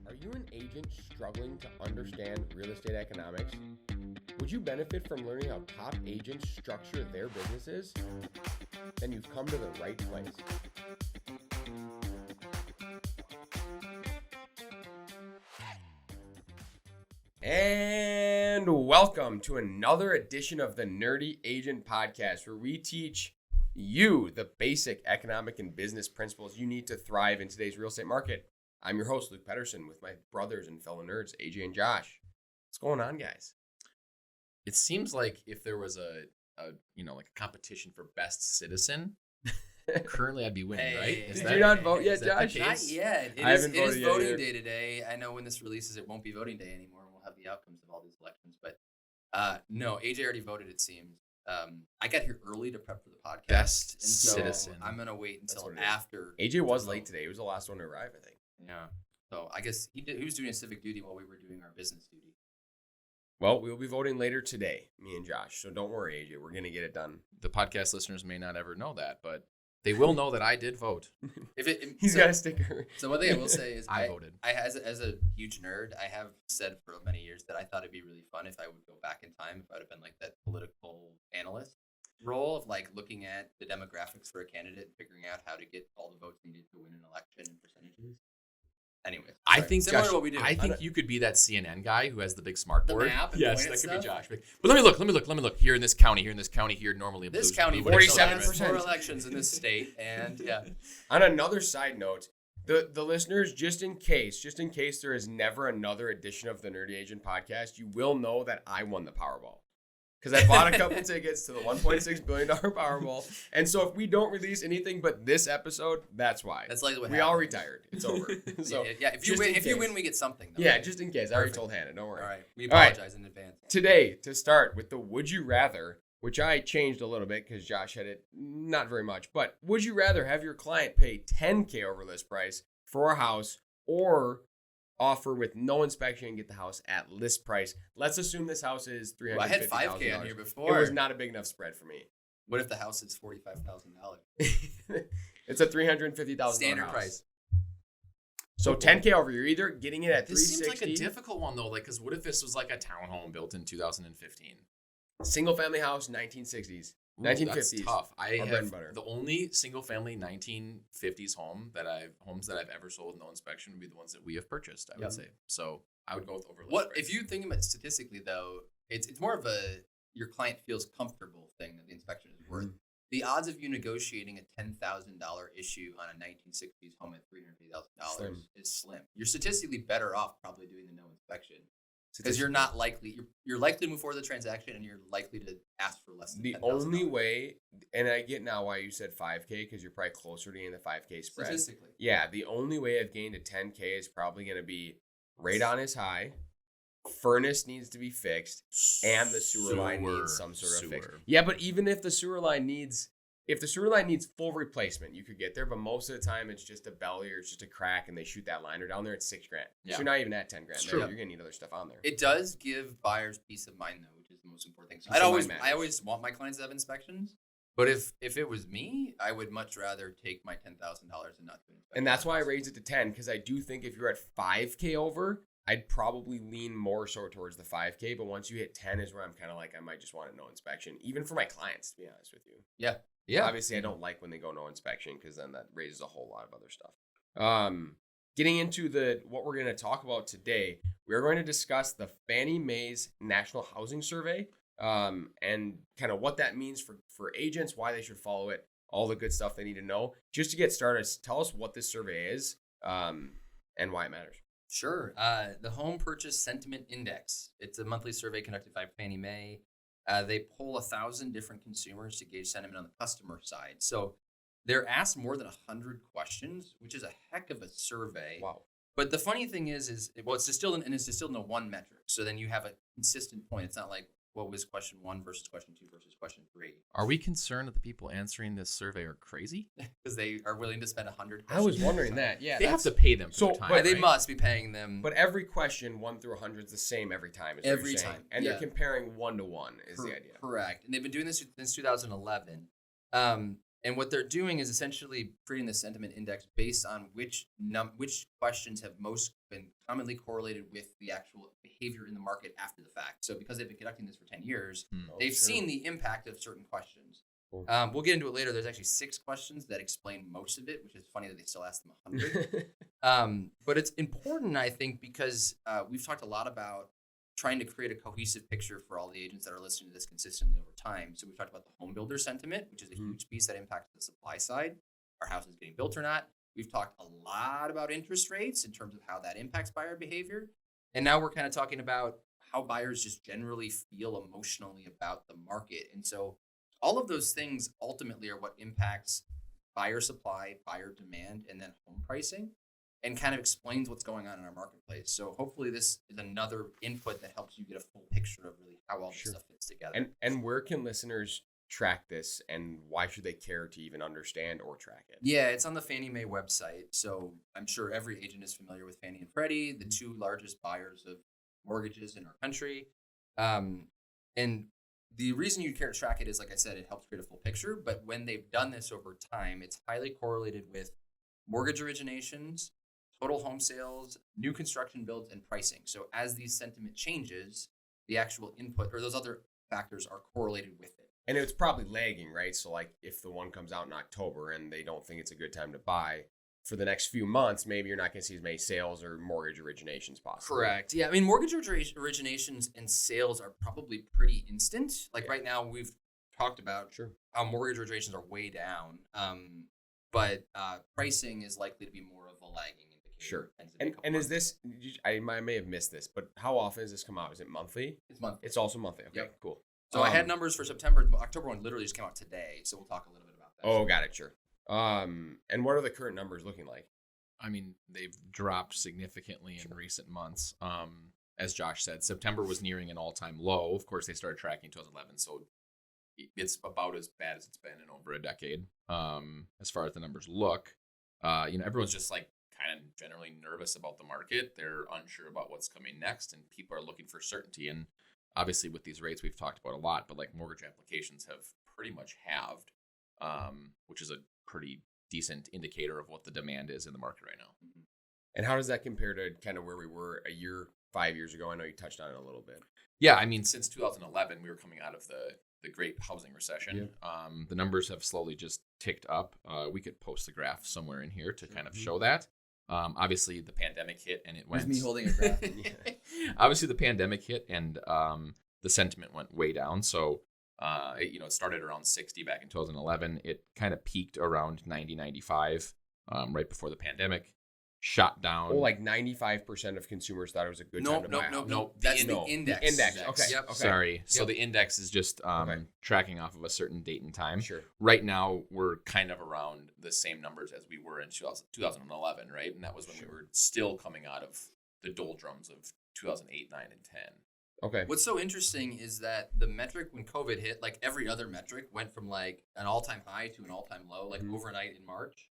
Are you an agent struggling to understand real estate economics? Would you benefit from learning how top agents structure their businesses? Then you've come to the right place. And welcome to another edition of the Nerdy Agent Podcast, where we teach you the basic economic and business principles you need to thrive in today's real estate market. I'm your host, Luke Pettersen, with my brothers and fellow nerds, AJ and Josh. What's going on, guys? It seems like if there was a competition for best citizen, currently I'd be winning, right? Did you not vote yet, Josh? Not yet. It is voting day today. I know when this releases, it won't be voting day anymore. We'll have the outcomes of all these elections. But no, AJ already voted, it seems. I got here early to prep for the podcast. Best so citizen. I'm going to wait until after. AJ was late today. He was the last one to arrive, I think. Yeah. So I guess he was doing a civic duty while we were doing our business duty. Well, we'll be voting later today, me and Josh. So don't worry, AJ. We're going to get it done. The podcast listeners may not ever know that, but they will know that I did vote. He's got a sticker. So one thing I will say is I voted. As a huge nerd, I have said for many years that I thought it'd be really fun if I would go back in time, if I would have been like that political analyst role of like looking at the demographics for a candidate and figuring out how to get all the votes needed to win an election and percentages. Anyways, I think similar Josh, to what we do. I think you could be that CNN guy who has the big smart board. map and yes, point that at could be stuff. Josh. But let me look. Here in this county, normally This blues, county blue, votes 47%. for elections in this state, and yeah. On another side note, the listeners, just in case there is never another edition of the Nerdy Agent Podcast, you will know that I won the Powerball. Because I bought a couple tickets to the $1.6 billion Powerball. And so if we don't release anything but this episode, that's why. That's likely what we happened. all retired. It's over. So yeah. If you win, we get something. Though, yeah, right? just in case. I already told Hannah. Don't worry. All right. We All right. apologize in advance. Today, to start with the Would You Rather, which I changed a little bit because Josh had it not very much. But would you rather have your client pay $10K over list price for a house or offer with no inspection and get the house at list price? Let's assume this house is $350,000. I had $5K on here before. It was not a big enough spread for me. What if the house is $45,000? It's a $350,000 Standard house. price. So $10K over. You're either getting it at This $360,000. seems like a difficult one though. Like, because what if this was like a townhome built in 2015? Single family house, 1960s. Ooh, 1950s. That's tough. I Our bread have and butter. the only single family 1950s homes that I've ever sold with no inspection would be the ones that we have purchased, I would say. So I would go with over list What price. if you think about it statistically though? It's more of a your client feels comfortable thing that the inspection is worth. The odds of you negotiating a $10,000 issue on a 1960s home at $350,000 is slim. You're statistically better off probably doing the no inspection. Because you're not likely, you're likely to move forward with the transaction, and you're likely to ask for less than The $10,000. only way, and I get now why you said 5K, because you're probably closer to getting the 5K spread. Statistically. Yeah, the only way I've gained a 10K is probably going to be radon is high, furnace needs to be fixed, and the sewer line needs some sort of fix. Yeah, but even if the sewer line needs full replacement, you could get there. But most of the time, it's just a belly or it's just a crack, and they shoot that liner down there. It's $6,000. Yeah. So you're not even at $10,000. It's There. true. You're gonna need other stuff on there. It does give buyers peace of mind, though, which is the most important thing. So Peace of mind I matters. always want my clients to have inspections. But if it was me, I would much rather take my $10,000 and not do an inspection. And that's why I raised it to 10, because I do think if you're at 5K over, I'd probably lean more so towards the 5K. But once you hit 10 is where I'm kind of like, I might just want a no inspection, even for my clients, to be honest with you. Yeah. Obviously, I don't like when they go no inspection because then that raises a whole lot of other stuff. Getting into what we're going to talk about today, we're going to discuss the Fannie Mae's National Housing Survey and kind of what that means for agents, why they should follow it, all the good stuff they need to know. Just to get started, tell us what this survey is and why it matters. Sure. The Home Purchase Sentiment Index. It's a monthly survey conducted by Fannie Mae. They poll 1,000 different consumers to gauge sentiment on the customer side. So they're asked more than 100 questions, which is a heck of a survey. Wow. But the funny thing is it's distilled into one metric. So then you have a consistent point. It's not like what was question 1 versus question 2 versus question 3. Are we concerned that the people answering this survey are crazy? Because they are willing to spend 100 I was questions. wondering that. Yeah, They have to pay them for So, their time, but They right? must be paying them. But every question 1 through 100 is the same every time. Is what you're Every saying. time, And yeah. they're comparing 1 to 1 is the idea. Correct. And they've been doing this since 2011. And what they're doing is essentially creating the sentiment index based on which questions have most been commonly correlated with the actual behavior in the market after the fact. So because they've been conducting this for 10 years, they've seen the impact of certain questions. Cool. We'll get into it later. There's actually 6 questions that explain most of it, which is funny that they still ask them 100. But it's important, I think, because we've talked a lot about trying to create a cohesive picture for all the agents that are listening to this consistently over time. So we've talked about the home builder sentiment, which is a huge piece that impacts the supply side. Are houses getting built or not? We've talked a lot about interest rates in terms of how that impacts buyer behavior. And now we're kind of talking about how buyers just generally feel emotionally about the market. And so all of those things ultimately are what impacts buyer supply, buyer demand, and then home pricing, and kind of explains what's going on in our marketplace. So hopefully this is another input that helps you get a full picture of really how all this stuff fits together. And where can listeners track this, and why should they care to even understand or track it? Yeah, it's on the Fannie Mae website. So I'm sure every agent is familiar with Fannie and Freddie, the 2 largest buyers of mortgages in our country. And the reason you care to track it is, like I said, it helps create a full picture. But when they've done this over time, it's highly correlated with mortgage originations, total home sales, new construction builds, and pricing. So as these sentiment changes, the actual input or those other factors are correlated with it. And it's probably lagging, right? So like if the one comes out in October and they don't think it's a good time to buy, for the next few months, maybe you're not going to see as many sales or mortgage originations possible. Correct. Yeah. I mean, mortgage originations and sales are probably pretty instant. Like right now, we've talked about how mortgage originations are way down. But pricing is likely to be more of a lagging indicator. Sure. And is this, I may have missed this, but how often does this come out? Is it monthly? It's monthly. It's also monthly. Okay, cool. So I had numbers for September. The October one literally just came out today. So we'll talk a little bit about that. Oh, got it. Sure. And what are the current numbers looking like? I mean, they've dropped significantly in recent months. As Josh said, September was nearing an all-time low. Of course, they started tracking in 2011, so it's about as bad as it's been in over a decade. As far as the numbers look, everyone's just like kind of generally nervous about the market. They're unsure about what's coming next, and people are looking for certainty. And obviously, with these rates, we've talked about a lot, but like mortgage applications have pretty much halved, which is a pretty decent indicator of what the demand is in the market right now. And how does that compare to kind of where we were 5 years ago? I know you touched on it a little bit. Yeah, I mean, since 2011, we were coming out of the great housing recession. Yeah. The numbers have slowly just ticked up. We could post the graph somewhere in here to kind of show that. Obviously, the pandemic hit and it went. There's me holding a graph. Obviously, the pandemic hit and the sentiment went way down. So, it started around 60 back in 2011. It kind of peaked around 90, 95 right before the pandemic. Shot down. Oh, like 95% of consumers thought it was a good time to buy. No. That's the index. The index. Okay. Yep. Okay. Sorry. So the index is just tracking off of a certain date and time. Sure. Right now, we're kind of around the same numbers as we were in 2011, right? And that was when we were still coming out of the doldrums of 2008, 9, and 10. Okay. What's so interesting is that the metric when COVID hit, like every other metric, went from like an all-time high to an all-time low, like overnight in March.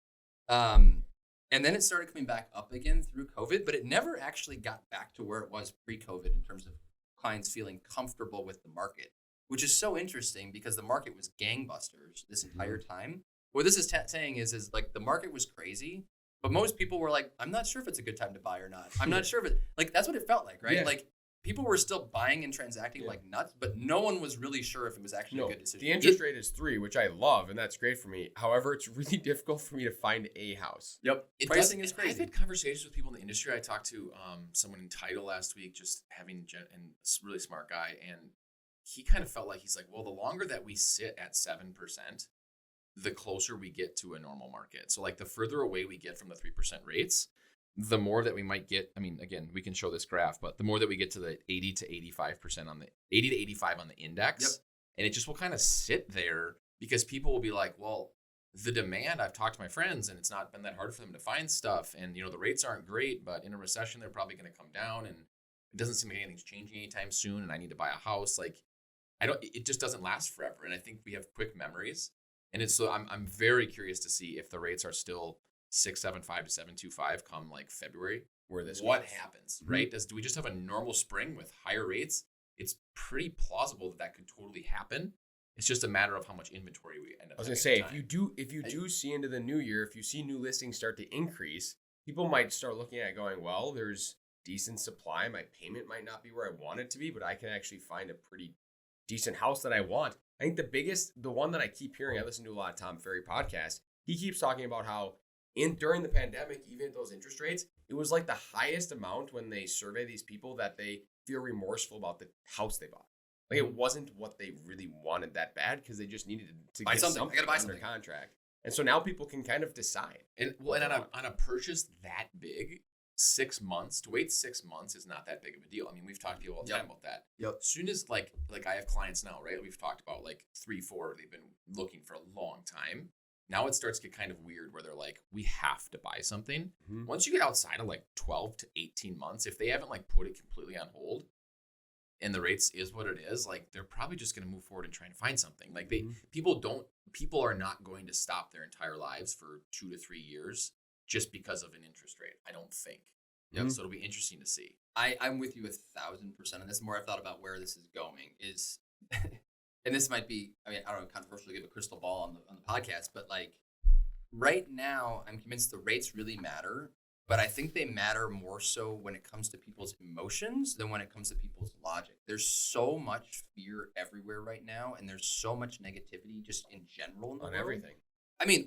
And then it started coming back up again through COVID, but it never actually got back to where it was pre-COVID in terms of clients feeling comfortable with the market, which is so interesting because the market was gangbusters this entire time. What this is saying is like the market was crazy, but most people were like, I'm not sure if it's a good time to buy or not. I'm not sure if it, like, that's what it felt like, right? Yeah. Like people were still buying and transacting like nuts, but no one was really sure if it was actually a good decision. The interest rate is 3, which I love, and that's great for me. However, it's really difficult for me to find a house. Yep. Pricing is crazy. I've had conversations with people in the industry. I talked to someone in title last week, just having and a really smart guy, and he kind of felt like he's like, well, the longer that we sit at 7%, the closer we get to a normal market. So like the further away we get from the 3% rates, the more that we might get. I mean, again, we can show this graph, but the more that we get to the 80 to 85% on the 80 to 85 on the index, and it just will kind of sit there because people will be like, well, the demand, I've talked to my friends and it's not been that hard for them to find stuff. And, the rates aren't great, but in a recession, they're probably going to come down and it doesn't seem like anything's changing anytime soon. And I need to buy a house. Like it just doesn't last forever. And I think we have quick memories. And so I'm very curious to see if the rates are still 6.75 to 7.25 come like February, what happens, right? Do we just have a normal spring with higher rates? It's pretty plausible that could totally happen. It's just a matter of how much inventory we end up. I was gonna say, if you do see into the new year, if you see new listings start to increase, people might start looking at it going, well, there's decent supply. My payment might not be where I want it to be, but I can actually find a pretty decent house that I want. I think the one that I keep hearing, I listen to a lot of Tom Ferry podcasts. He keeps talking about how during the pandemic, even at those interest rates, it was like the highest amount when they survey these people that they feel remorseful about the house they bought. Like it wasn't what they really wanted that bad because they just needed to buy get something. I gotta buy on their contract. And so now people can kind of decide. And on a purchase that big, 6 months, to wait 6 months is not that big of a deal. I mean, we've talked to people all the time about that. Yep. As soon as like I have clients now, right? We've talked about like 3, 4, they've been looking for a long time. Now it starts to get kind of weird where they're like, we have to buy something. Mm-hmm. Once you get outside of like 12 to 18 months, if they haven't like put it completely on hold and the rates is what it is, like they're probably just going to move forward and try to find something. Like people are not going to stop their entire lives for 2 to 3 years just because of an interest rate. I don't think. Mm-hmm. So it'll be interesting to see. I'm with you 1,000%. And this is more I've thought about where this is going is, and this might be, I mean, I don't know, controversial to give a crystal ball on the podcast, but like right now, I'm convinced the rates really matter, but I think they matter more so when it comes to people's emotions than when it comes to people's logic. There's so much fear everywhere right now, and there's so much negativity just in general in the world. Everything. I mean,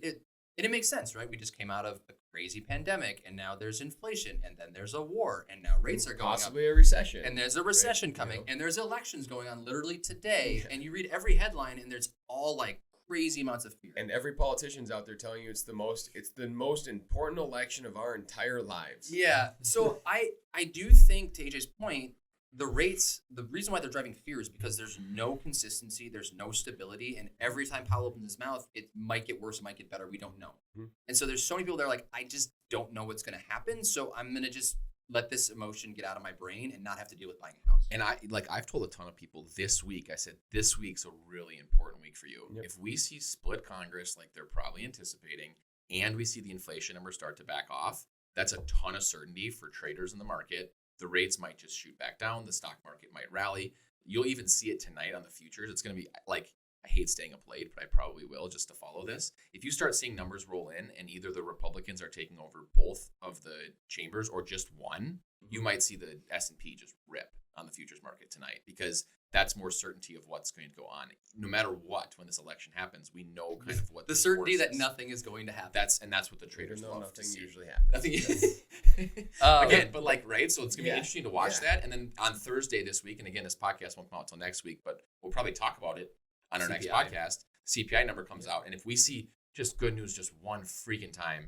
it makes sense, right? We just came out of a crazy pandemic, and now there's inflation, and then there's a war, and now rates are going possibly up. A recession. And there's a recession coming, and there's elections going on literally today, and you read every headline, and there's all like crazy amounts of fear. And every politician's out there telling you it's the most important election of our entire lives. Yeah. So I do think, to AJ's point, the rates, the reason why they're driving fear is because there's no consistency, there's no stability, and every time Powell opens his mouth, it might get worse, it might get better, we don't know. Mm-hmm. And so there's so many people that are like, I just don't know what's going to happen, so I'm going to just let this emotion get out of my brain and not have to deal with buying a house. And I've told a ton of people this week, I said, this week's a really important week for you. Yep. If we see split Congress like they're probably anticipating, and we see the inflation numbers start to back off, that's a ton of certainty for traders in the market. The rates might just shoot back down. The stock market might rally. You'll even see it tonight on the futures. It's going to be like, I hate staying up late, but I probably will just to follow this. If you start seeing numbers roll in and either the Republicans are taking over both of the chambers or just one, you might see the S&P just rip on the futures market tonight because that's more certainty of what's going to go on. No matter what, when this election happens, we know kind of what the certainty that nothing is going to happen. That's what the traders love. Nothing usually happens. Nothing. Again, but like, right? So it's gonna be interesting to watch that. And then on Thursday this week, and again, this podcast won't come out until next week, but we'll probably talk about it on our next podcast. CPI number comes out, and if we see just good news just one freaking time,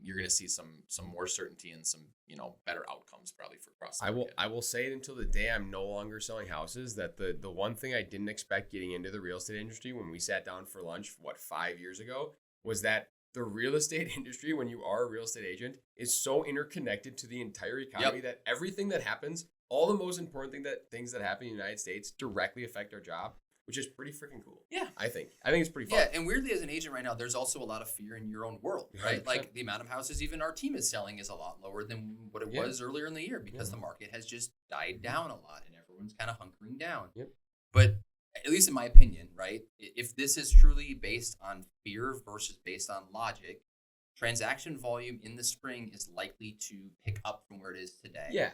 you're going to see some more certainty and some better outcomes probably for across the market. I will say it until the day I'm no longer selling houses that the one thing I didn't expect getting into the real estate industry when we sat down for lunch 5 years ago was that the real estate industry, when you are a real estate agent, is so interconnected to the entire economy that everything that happens, all the most important things that happen in the United States directly affect our job, which is pretty freaking cool. Yeah. I think it's pretty fun. Yeah, and weirdly as an agent right now, there's also a lot of fear in your own world, right? 100%. Like the amount of houses even our team is selling is a lot lower than what it was earlier in the year because the market has just died down a lot and everyone's kind of hunkering down. Yep. But at least in my opinion, right, if this is truly based on fear versus based on logic, transaction volume in the spring is likely to pick up from where it is today. Yeah.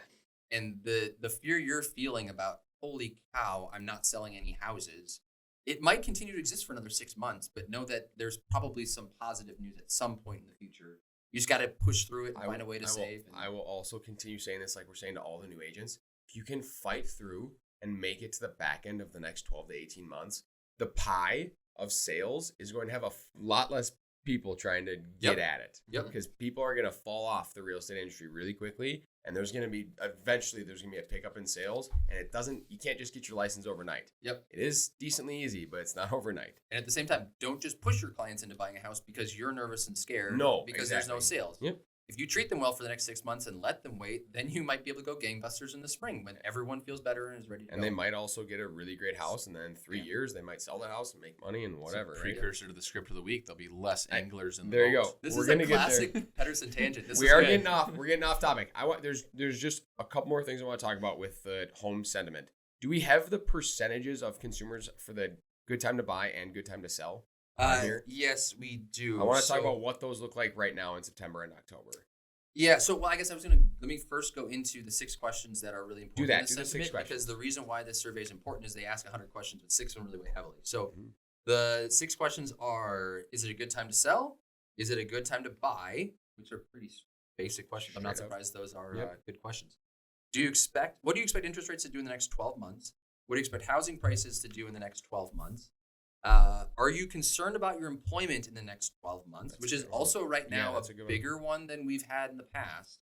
And the fear you're feeling about, holy cow, I'm not selling any houses, it might continue to exist for another 6 months, but know that there's probably some positive news at some point in the future. You just got to push through it and find a way to save. I will also continue saying this like we're saying to all the new agents. If you can fight through and make it to the back end of the next 12 to 18 months, the pie of sales is going to have a lot less people trying to get at it. Yep. Because people are going to fall off the real estate industry really quickly. And there's going to be a pickup in sales, and you can't just get your license overnight. Yep. It is decently easy, but it's not overnight. And at the same time, don't just push your clients into buying a house because you're nervous and scared. No, because there's no sales. Yep. If you treat them well for the next 6 months and let them wait, then you might be able to go gangbusters in the spring when everyone feels better and is ready to go. And they might also get a really great house, and then in 3 years, they might sell that house and make money and whatever. Precursor to the script of the week, there'll be less anglers in the There you boat. go. This is a classic Pettersen tangent. We're getting off topic. There's just a couple more things I want to talk about with the home sentiment. Do we have the percentages of consumers for the good time to buy and good time to sell on here? Yes, we do. I want to talk about what those look like right now in September and October. Yeah, so I guess let me first go into the 6 questions that are really important. Do that. In this Do the 6 sentiment, questions. because the reason why this survey is important is they ask 100 questions, but 6 of them really weigh heavily. So the 6 questions are: is it a good time to sell? Is it a good time to buy? Which are pretty basic questions. I'm not surprised those are good questions. What do you expect interest rates to do in the next 12 months? What do you expect housing prices to do in the next 12 months? Are you concerned about your employment in the next 12 months, which is also right now a bigger one than we've had in the past?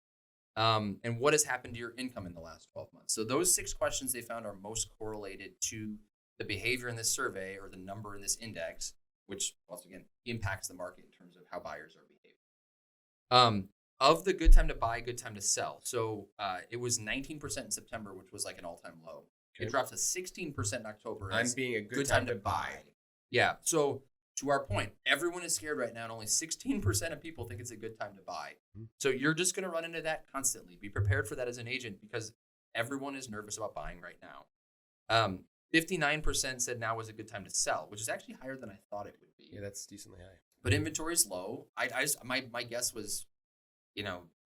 And what has happened to your income in the last 12 months? So those 6 questions they found are most correlated to the behavior in this survey, or the number in this index, which once again impacts the market in terms of how buyers are behaving. Of the good time to buy, good time to sell. So it was 19% in September, which was like an all-time low. Okay. It dropped to 16% in October. I'm being a good time to buy. Yeah. So to our point, everyone is scared right now, and only 16% of people think it's a good time to buy. So you're just going to run into that constantly. Be prepared for that as an agent, because everyone is nervous about buying right now. 59% said now was a good time to sell, which is actually higher than I thought it would be. Yeah, that's decently high. But inventory is low. My guess was,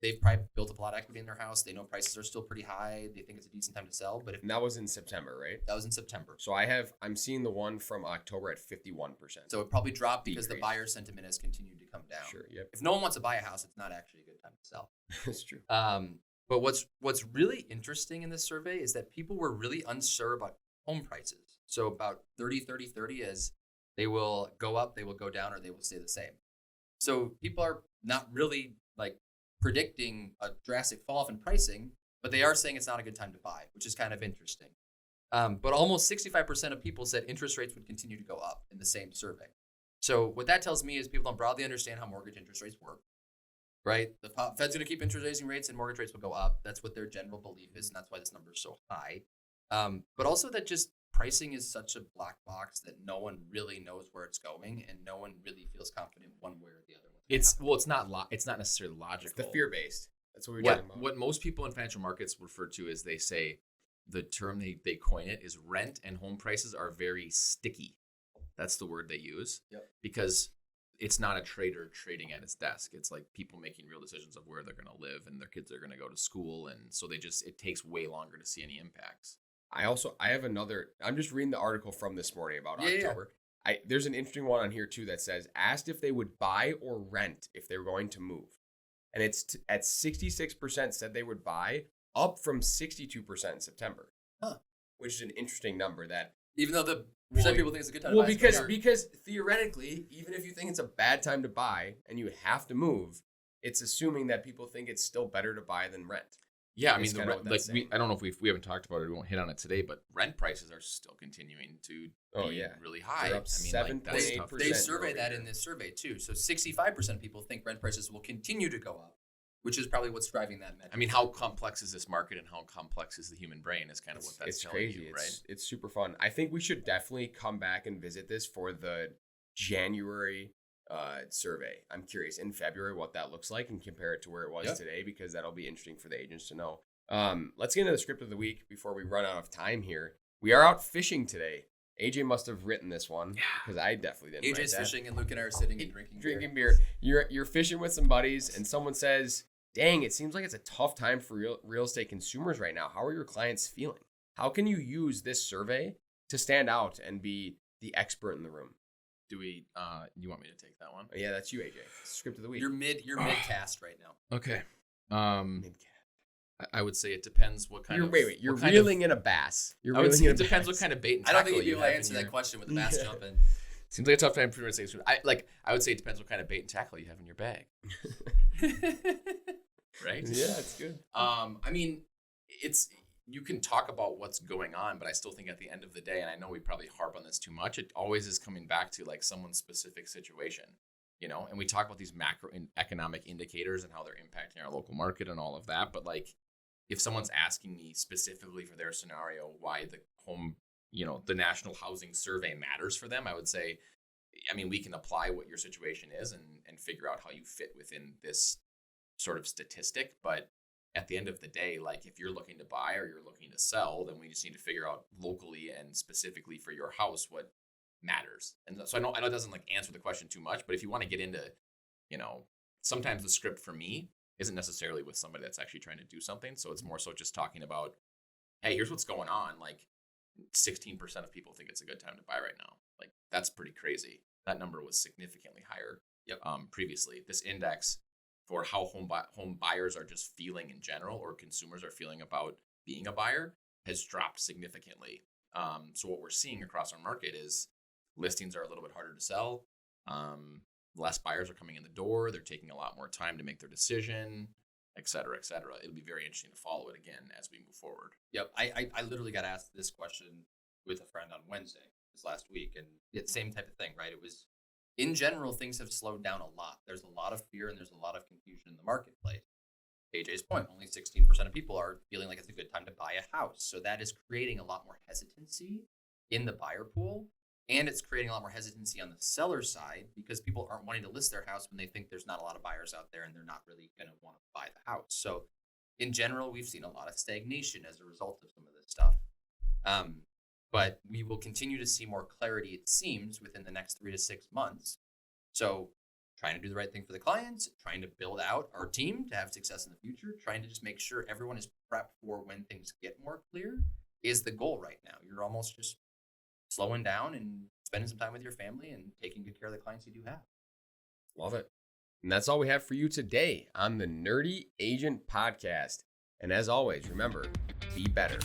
they've probably built up a lot of equity in their house. They know prices are still pretty high. They think it's a decent time to sell. But that was in September, right? That was in September. So I'm seeing the one from October at 51%. So it probably dropped because the buyer sentiment has continued to come down. Sure. Yep. If no one wants to buy a house, it's not actually a good time to sell. That's true. But what's really interesting in this survey is that people were really unsure about home prices. So about 30 as they will go up, they will go down, or they will stay the same. So people are not really predicting a drastic fall off in pricing, but they are saying it's not a good time to buy, which is kind of interesting. But almost 65% of people said interest rates would continue to go up in the same survey. So what that tells me is people don't broadly understand how mortgage interest rates work, right? The Fed's going to keep interest raising rates and mortgage rates will go up. That's what their general belief is, and that's why this number is so high. But also that just pricing is such a black box that no one really knows where it's going, and no one really feels confident one way or the other. It's not necessarily logical. It's the fear-based. That's what we're talking about. What most people in financial markets refer to is, they say, the term they coin it is rent and home prices are very sticky. That's the word they use. Yep. Because it's not a trader trading at his desk. It's like people making real decisions of where they're going to live and their kids are going to go to school, and so it takes way longer to see any impacts. I have another. I'm just reading the article from this morning about October. There's an interesting one on here too that says, asked if they would buy or rent if they were going to move, and it's at 66% said they would buy, up from 62% in September. Which is an interesting number. That even though the percent people think it's a good time to buy. Well, because theoretically, even if you think it's a bad time to buy and you have to move, it's assuming that people think it's still better to buy than rent. Yeah, I mean, I don't know if we haven't talked about it. We won't hit on it today, but rent prices are still continuing to be really high. They're up 7.8%. They survey that in this survey too. So 65% of people think rent prices will continue to go up, which is probably what's driving that metric. I mean, how complex is this market, and how complex is the human brain is kind of what that's telling crazy. You, right? It's super fun. I think we should definitely come back and visit this for the January survey. I'm curious in February what that looks like and compare it to where it was today, because that'll be interesting for the agents to know. Let's get into the script of the week before we run out of time here. We are out fishing today. AJ must have written this one because I definitely didn't. AJ's fishing and Luke and I are sitting and drinking beer. You're fishing with some buddies, and someone says, "Dang, it seems like it's a tough time for real estate consumers right now. How are your clients feeling? How can you use this survey to stand out and be the expert in the room?" Do we? You want me to take that one? Yeah, that's you, AJ. Script of the week. You're mid cast right now. Okay. Mid-cast. I would say it depends what kind of. Wait. You're reeling in a bass. It depends what kind of bait and tackle. I don't think you'd be able to answer that question with the bass jumping. Seems like a tough time for say. I would say it depends what kind of bait and tackle you have in your bag. Right? Yeah, it's good. I mean, you can talk about what's going on, but I still think at the end of the day, and I know we probably harp on this too much, it always is coming back to like someone's specific situation, and we talk about these macro economic indicators and how they're impacting our local market and all of that. But like, if someone's asking me specifically for their scenario, why the home, the National Housing Survey matters for them, I would say, I mean, we can apply what your situation is and figure out how you fit within this sort of statistic. But at the end of the day, like if you're looking to buy or you're looking to sell, then we just need to figure out locally and specifically for your house what matters. And so I know it doesn't like answer the question too much, but if you want to get into, sometimes the script for me isn't necessarily with somebody that's actually trying to do something. So it's more so just talking about, hey, here's what's going on. Like 16% of people think it's a good time to buy right now. Like that's pretty crazy. That number was significantly higher previously. This index for how home buyers are just feeling in general, or consumers are feeling about being a buyer, has dropped significantly. So what we're seeing across our market is listings are a little bit harder to sell. Less buyers are coming in the door. They're taking a lot more time to make their decision, et cetera, et cetera. It'll be very interesting to follow it again as we move forward. Yep. I literally got asked this question with a friend on Wednesday this last week, and it's the same type of thing, right? It was, in general, things have slowed down a lot. There's a lot of fear and there's a lot of confusion in the marketplace. AJ's point, only 16% of people are feeling like it's a good time to buy a house. So that is creating a lot more hesitancy in the buyer pool. And it's creating a lot more hesitancy on the seller side because people aren't wanting to list their house when they think there's not a lot of buyers out there and they're not really going to want to buy the house. So in general, we've seen a lot of stagnation as a result of some of this stuff. But we will continue to see more clarity, it seems, within the next 3 to 6 months. So trying to do the right thing for the clients, trying to build out our team to have success in the future, trying to just make sure everyone is prepped for when things get more clear is the goal right now. You're almost just slowing down and spending some time with your family and taking good care of the clients you do have. Love it. And that's all we have for you today on the Nerdy Agent Podcast. And as always, remember, be better.